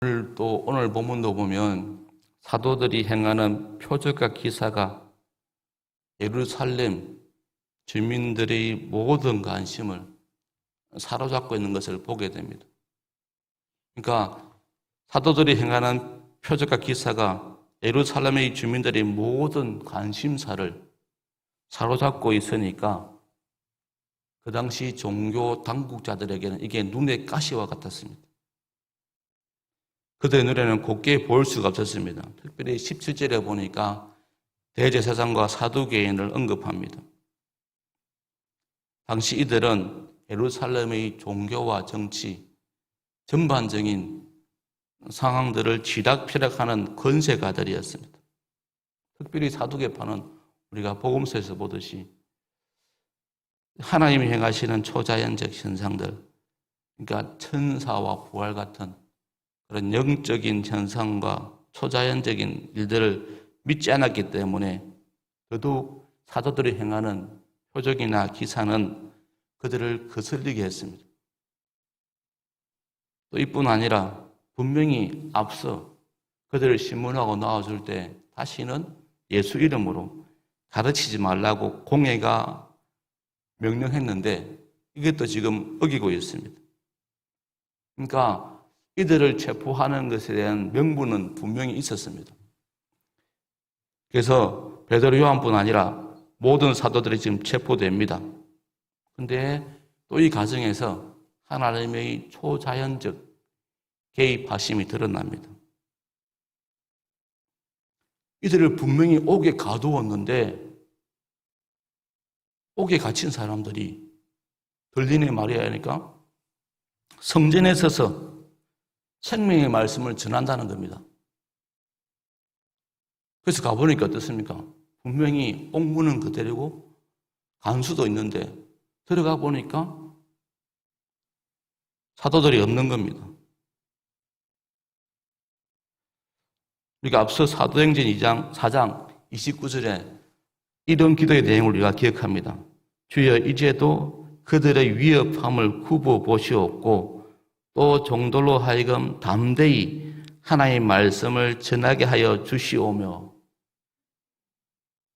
오늘 본문도 보면 사도들이 행하는 표적과 기사가 예루살렘 주민들의 모든 관심을 사로잡고 있는 것을 보게 됩니다. 그러니까 사도들이 행하는 표적과 기사가 예루살렘의 주민들의 모든 관심사를 사로잡고 있으니까 그 당시 종교 당국자들에게는 이게 눈의 가시와 같았습니다. 그들의 눈에는 곱게 보일 수가 없었습니다. 특별히 17절에 보니까 대제사장과 사두개인을 언급합니다. 당시 이들은 예루살렘의 종교와 정치, 전반적인 상황들을 쥐락펴락하는 권세가들이었습니다. 특별히 사두개파는 우리가 복음서에서 보듯이 하나님이 행하시는 초자연적 현상들, 그러니까 천사와 부활 같은 그런 영적인 현상과 초자연적인 일들을 믿지 않았기 때문에 더더욱 사도들이 행하는 표적이나 기사는 그들을 거슬리게 했습니다. 또 이뿐 아니라 분명히 앞서 그들을 신문하고 나와줄 때 다시는 예수 이름으로 가르치지 말라고 공회가 명령했는데 이것도 지금 어기고 있습니다. 그러니까 이들을 체포하는 것에 대한 명분은 분명히 있었습니다. 그래서 베드로 요한뿐 아니라 모든 사도들이 지금 체포됩니다. 그런데 또 이 과정에서 하나님의 초자연적 개입하심이 드러납니다. 이들을 분명히 옥에 가두었는데 옥에 갇힌 사람들이 들리는 말이 아니니까 성전에 서서 생명의 말씀을 전한다는 겁니다. 그래서 가보니까 어떻습니까? 분명히 옥문은 그대로고 간수도 있는데 들어가 보니까 사도들이 없는 겁니다. 우리가 앞서 사도행전 2장, 4장 29절에 이런 기도의 내용을 우리가 기억합니다. 주여 이제도 그들의 위협함을 굽어보시옵고 또 종들로 하여금 담대히 하나님의 말씀을 전하게 하여 주시오며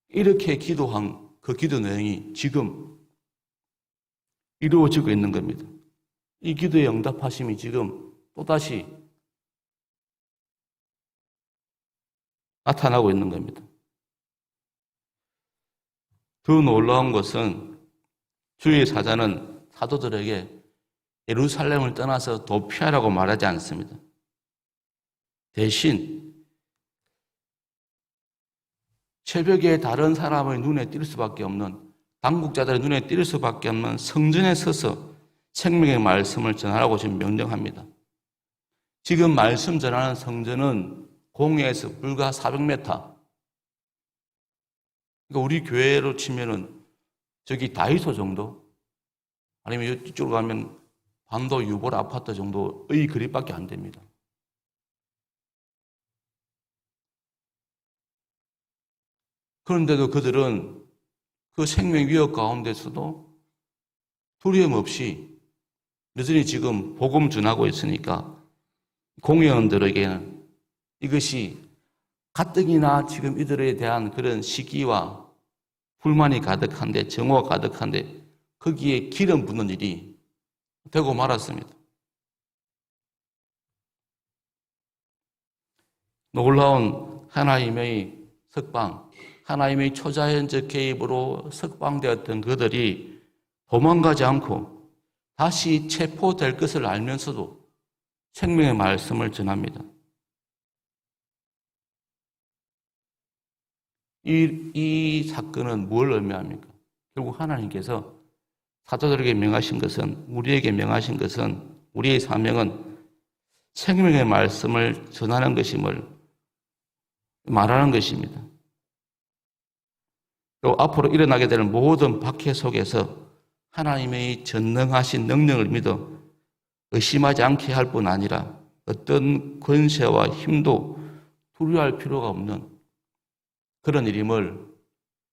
이렇게 기도한 그 기도 내용이 지금 이루어지고 있는 겁니다. 이 기도의 응답하심이 지금 또다시 나타나고 있는 겁니다. 더 놀라운 것은 주의 사자는 사도들에게 예루살렘을 떠나서 도피하라고 말하지 않습니다. 대신 새벽에 다른 사람의 눈에 띌 수밖에 없는 당국자들의 눈에 띌 수밖에 없는 성전에 서서 생명의 말씀을 전하라고 지금 명령합니다. 지금 말씀 전하는 성전은 공회에서 불과 400m. 그러니까 우리 교회로 치면은 저기 다이소 정도 아니면 이쪽으로 가면 반도 유볼 아파트 정도의 거리밖에 안 됩니다. 그런데도 그들은 그 생명 위협 가운데서도 두려움 없이 여전히 지금 복음 전하고 있으니까 공회원들에게는 이것이 가뜩이나 지금 이들에 대한 그런 시기와 불만이 가득한데 정오가 가득한데 거기에 기름 붓는 일이 되고 말았습니다. 놀라운 하나님의 석방, 하나님의 초자연적 개입으로 석방되었던 그들이 도망가지 않고 다시 체포될 것을 알면서도 생명의 말씀을 전합니다. 이 사건은 뭘 의미합니까? 결국 하나님께서 사도들에게 명하신 것은, 우리에게 명하신 것은, 우리의 사명은 생명의 말씀을 전하는 것임을 말하는 것입니다. 또 앞으로 일어나게 되는 모든 박해 속에서 하나님의 전능하신 능력을 믿어 의심하지 않게 할 뿐 아니라 어떤 권세와 힘도 두려워할 필요가 없는 그런 일임을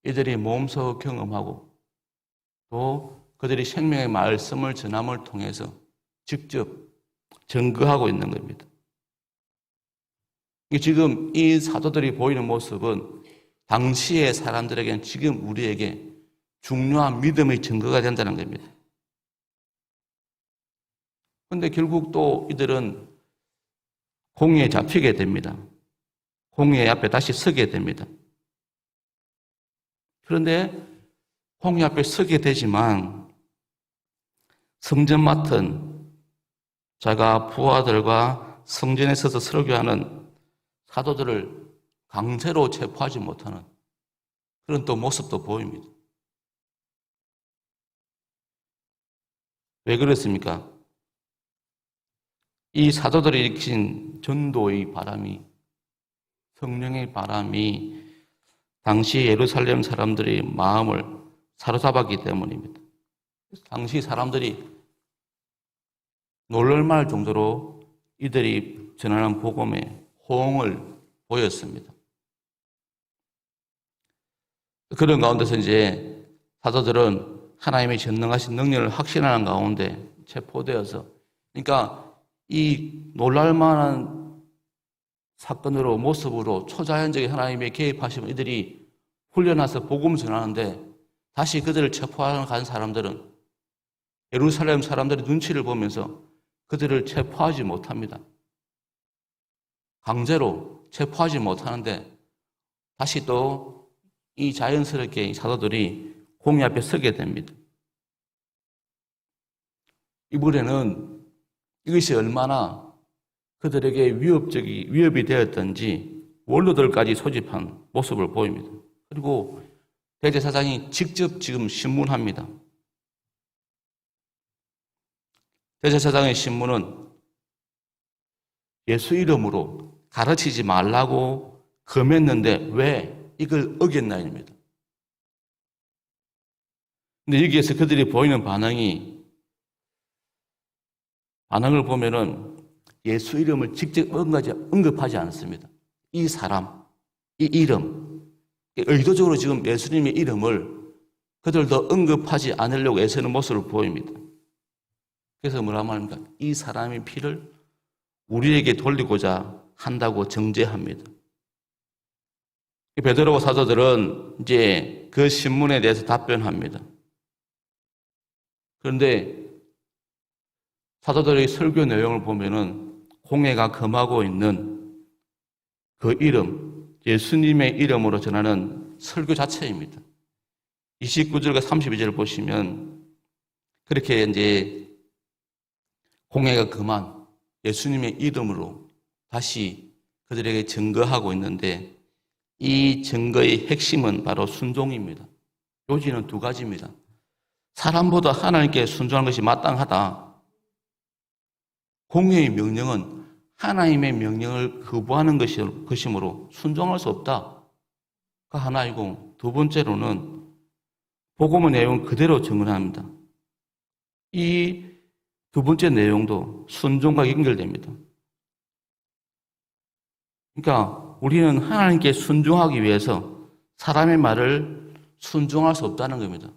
이들이 몸소 경험하고 또 그들이 생명의 말씀을 전함을 통해서 직접 증거하고 있는 겁니다. 지금 이 사도들이 보이는 모습은 당시의 사람들에게는 지금 우리에게 중요한 믿음의 증거가 된다는 겁니다. 그런데 결국 또 이들은 공회에 잡히게 됩니다. 공회 앞에 다시 서게 됩니다. 그런데 공회 앞에 서게 되지만 성전 맡은 자가 부하들과 성전에 서서 설교하는 사도들을 강제로 체포하지 못하는 그런 또 모습도 보입니다. 왜 그렇습니까? 이 사도들이 일으킨 전도의 바람이, 성령의 바람이 당시 예루살렘 사람들의 마음을 사로잡았기 때문입니다. 당시 사람들이 놀랄 정도로 이들이 전하는 복음에 호응을 보였습니다. 그런 가운데서 이제 사도들은 하나님의 전능하신 능력을 확신하는 가운데 체포되어서, 그러니까 이 놀랄만한 사건으로, 모습으로 초자연적인 하나님의 개입하시면 이들이 훈련해서 복음을 전하는데 다시 그들을 체포하러 간 사람들은 예루살렘 사람들의 눈치를 보면서 그들을 체포하지 못합니다. 강제로 체포하지 못하는데 다시 또 이 자연스럽게 이 사도들이 공회 앞에 서게 됩니다. 이번에는 이것이 얼마나 그들에게 위협이 되었던지 원로들까지 소집한 모습을 보입니다. 그리고 대제사장이 직접 지금 신문합니다. 대제사장의 신문은 예수 이름으로 가르치지 말라고 금했는데 왜 이걸 어겼나입니다. 근데 여기에서 그들이 보이는 반응을 보면은 예수 이름을 직접 언급하지 않습니다. 이 사람, 이 이름, 의도적으로 지금 예수님의 이름을 그들도 언급하지 않으려고 애쓰는 모습을 보입니다. 그래서 뭐라 말합니까? 이 사람의 피를 우리에게 돌리고자 한다고 정죄합니다. 베드로와 사도들은 이제 그 신문에 대해서 답변합니다. 그런데 사도들의 설교 내용을 보면은 공회가 금하고 있는 그 이름, 예수님의 이름으로 전하는 설교 자체입니다. 29절과 32절을 보시면 그렇게 이제 공회가 금한 예수님의 이름으로 다시 그들에게 증거하고 있는데 이 증거의 핵심은 바로 순종입니다. 요지는 두 가지입니다. 사람보다 하나님께 순종하는 것이 마땅하다. 공회의 명령은 하나님의 명령을 거부하는 것이므로 순종할 수 없다. 그 하나이고, 두 번째로는 복음의 내용을 그대로 증언합니다. 이 두 번째 내용도 순종과 연결됩니다. 그러니까 우리는 하나님께 순종하기 위해서 사람의 말을 순종할 수 없다는 겁니다.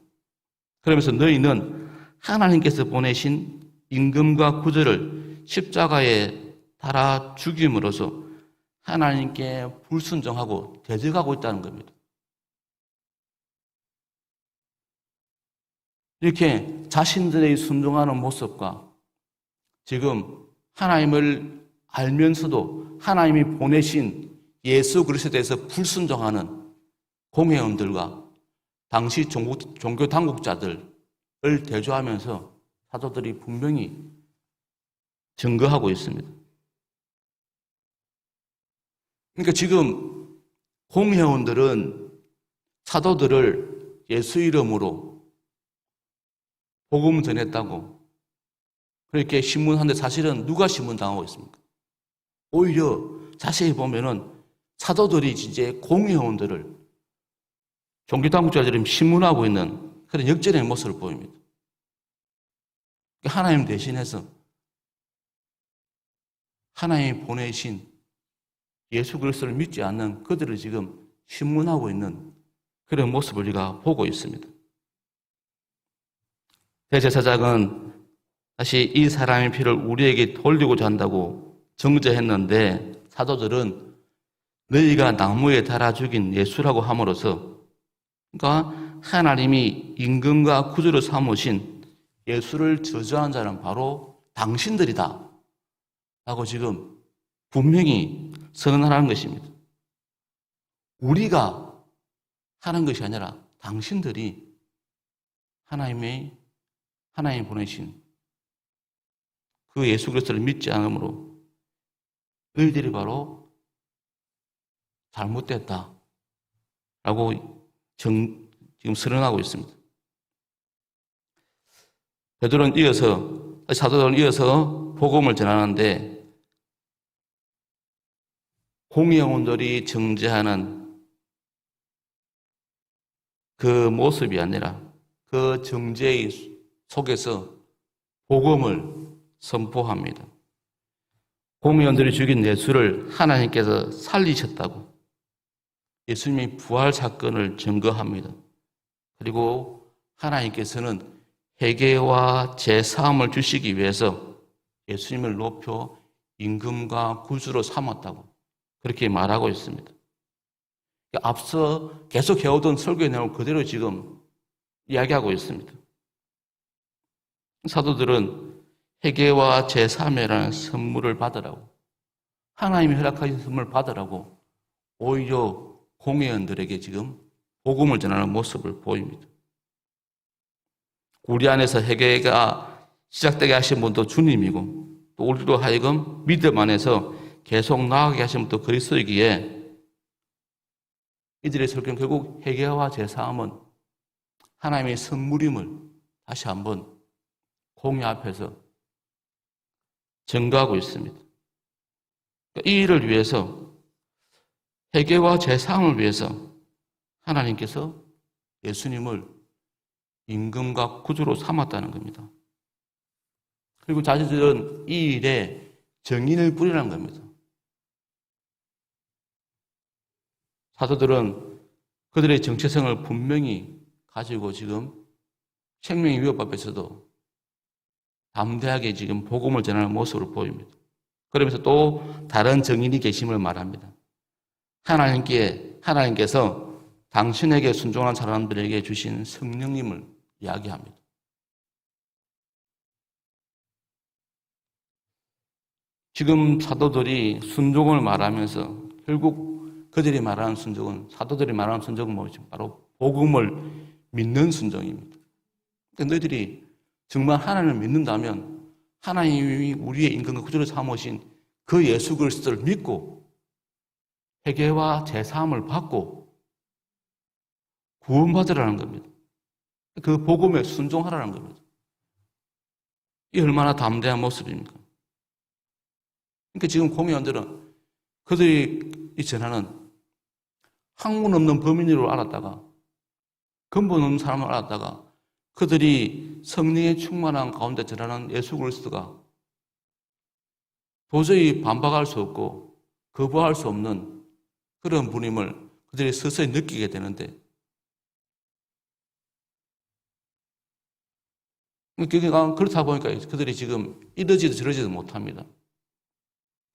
그러면서 너희는 하나님께서 보내신 임금과 구절을 십자가에 달아 죽임으로써 하나님께 불순종하고 대적하고 있다는 겁니다. 이렇게 자신들의 순종하는 모습과 지금 하나님을 알면서도 하나님이 보내신 예수 그리스도에 대해서 불순종하는 공회원들과 당시 종교 당국자들을 대조하면서 사도들이 분명히 증거하고 있습니다. 그러니까 지금 공회원들은 사도들을 예수 이름으로 복음 전했다고 그렇게 신문하는데 사실은 누가 신문당하고 있습니까? 오히려 자세히 보면은 사도들이 이제 공회원들을 종교당국자들이 신문하고 있는 그런 역전의 모습을 보입니다. 하나님 대신해서 하나님이 보내신 예수 그리스도를 믿지 않는 그들을 지금 신문하고 있는 그런 모습을 우리가 보고 있습니다. 대제사장은 다시 이 사람의 피를 우리에게 돌리고자 한다고 정죄했는데 사도들은 너희가 나무에 달아 죽인 예수라고 함으로써, 그러니까 하나님이 임금과 구주로 삼으신 예수를 저주한 자는 바로 당신들이다 라고 지금 분명히 선언하는 것입니다. 우리가 하는 것이 아니라 당신들이 하나님이 보내신 그 예수 그리스도를 믿지 않으므로 너희들이 바로 잘못됐다 라고 지금 선언하고 있습니다. 사도들은 이어서 복음을 전하는데, 공의원들이 정죄하는 그 모습이 아니라 그 정죄의 속에서 복음을 선포합니다. 공의원들이 죽인 예수를 하나님께서 살리셨다고 예수님의 부활 사건을 증거합니다. 그리고 하나님께서는 회개와 제사함을 주시기 위해서 예수님을 높여 임금과 구주로 삼았다고 그렇게 말하고 있습니다. 앞서 계속 해오던 설교의 내용을 그대로 지금 이야기하고 있습니다. 사도들은 회개와 제사함이라는 선물을 받으라고, 하나님이 허락하신 선물을 받으라고 오히려 공회원들에게 지금 복음을 전하는 모습을 보입니다. 우리 안에서 회개가 시작되게 하신 분도 주님이고, 또 우리로 하여금 믿음 안에서 계속 나아가게 하신 분도 그리스도이기에, 이들의 설교는 결국 회개와 제사함은 하나님의 선물임을 다시 한번 공회 앞에서 증거하고 있습니다. 이 일을 위해서, 회개와 제사함을 위해서 하나님께서 예수님을 임금과 구주로 삼았다는 겁니다. 그리고 자신들은 이 일에 정인을 뿌리라는 겁니다. 사도들은 그들의 정체성을 분명히 가지고 지금 생명의 위협 앞에서도 담대하게 지금 복음을 전하는 모습을 보입니다. 그러면서 또 다른 정인이 계심을 말합니다. 하나님께서 당신에게 순종한 사람들에게 주신 성령님을 이야기합니다. 지금 사도들이 순종을 말하면서 결국 그들이 말하는 순종은, 사도들이 말하는 순종은 뭐죠? 바로 복음을 믿는 순종입니다. 그러니까 너희들이 정말 하나님을 믿는다면 하나님이 우리의 임금과 구주를 삼으신 그 예수 그리스도를 믿고 회개와 제사함을 받고 구원받으라는 겁니다. 그 복음에 순종하라는 겁니다. 이 얼마나 담대한 모습입니까? 그러니까 지금 공회원들은 그들이 전하는 학문 없는 범인으로 알았다가, 근본 없는 사람을 알았다가, 그들이 성령의 충만한 가운데 전하는 예수 그리스도가 도저히 반박할 수 없고 거부할 수 없는 그런 분임을 그들이 서서히 느끼게 되는데, 그렇다 보니까 그들이 지금 이러지도 저러지도 못합니다.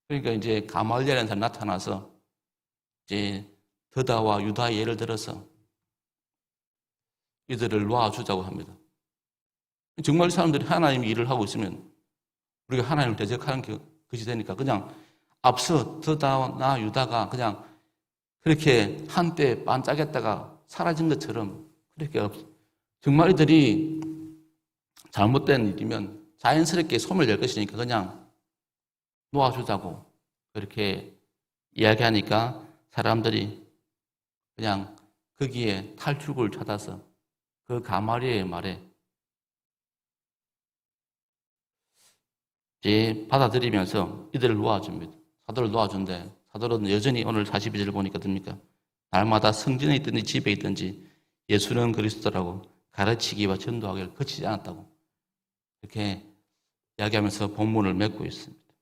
그러니까 이제 가말리엘이라는 사람이 나타나서 이제 더다와 유다의 예를 들어서 이들을 놓아주자고 합니다. 정말 사람들이 하나님의 일을 하고 있으면 우리가 하나님을 대적하는 것이 되니까 그냥 앞서 더다나 유다가 그냥 그렇게 한때 반짝였다가 사라진 것처럼 그렇게 정말 이들이 잘못된 일이면 자연스럽게 소멸될 것이니까 그냥 놓아주자고 그렇게 이야기하니까 사람들이 그냥 거기에 탈출구를 찾아서 그 가말리엘의 말에 이제 받아들이면서 이들을 놓아줍니다. 사도를 놓아준대. 사도는 여전히 오늘 42절 보니까 듭니까? 날마다 성전에 있든지 집에 있든지 예수는 그리스도라고 가르치기와 전도하기를 그치지 않았다고 이렇게 이야기하면서 본문을 맺고 있습니다.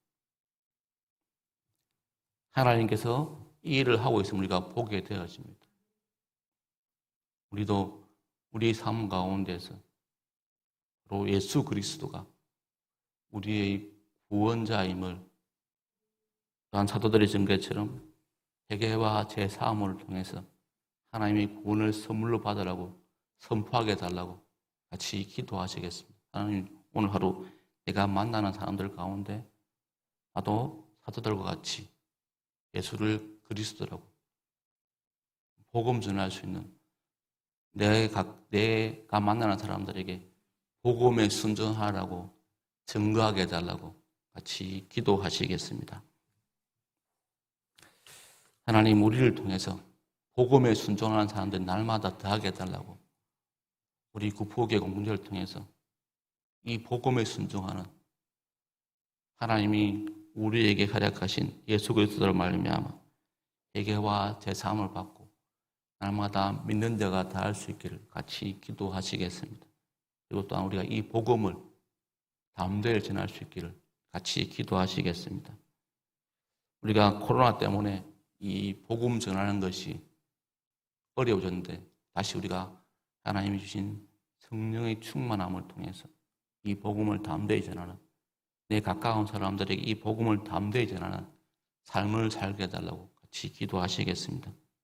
하나님께서 이 일을 하고 있으면 우리가 보게 되어집니다. 우리도 우리의 삶 가운데서 바로 예수 그리스도가 우리의 구원자임을 또한 사도들의 증거처럼 회개와 제사함을 통해서 하나님의 구원을 선물로 받으라고 선포하게 해달라고 같이 기도하시겠습니다. 하나님, 오늘 하루 내가 만나는 사람들 가운데 나도 사도들과 같이 예수를 그리스도라고 복음 전할 수 있는 내가 만나는 사람들에게 복음에 순종하라고 증거하게 해달라고 같이 기도하시겠습니다. 하나님, 우리를 통해서 복음에 순종하는 사람들 날마다 더하게 해달라고 우리 구포교회 공동체를 통해서 이 복음에 순종하는 하나님이 우리에게 활약하신 예수 그리스도를 말미암아 회개와 제사함을 받고 날마다 믿는 자가 다할 수 있기를 같이 기도하시겠습니다. 그리고 또한 우리가 이 복음을 담대히 전할 수 있기를 같이 기도하시겠습니다. 우리가 코로나 때문에 이 복음 전하는 것이 어려워졌는데 다시 우리가 하나님이 주신 성령의 충만함을 통해서 이 복음을 담대히 전하는 내 가까운 사람들에게 이 복음을 담대히 전하는 삶을 살게 해달라고 같이 기도하시겠습니다.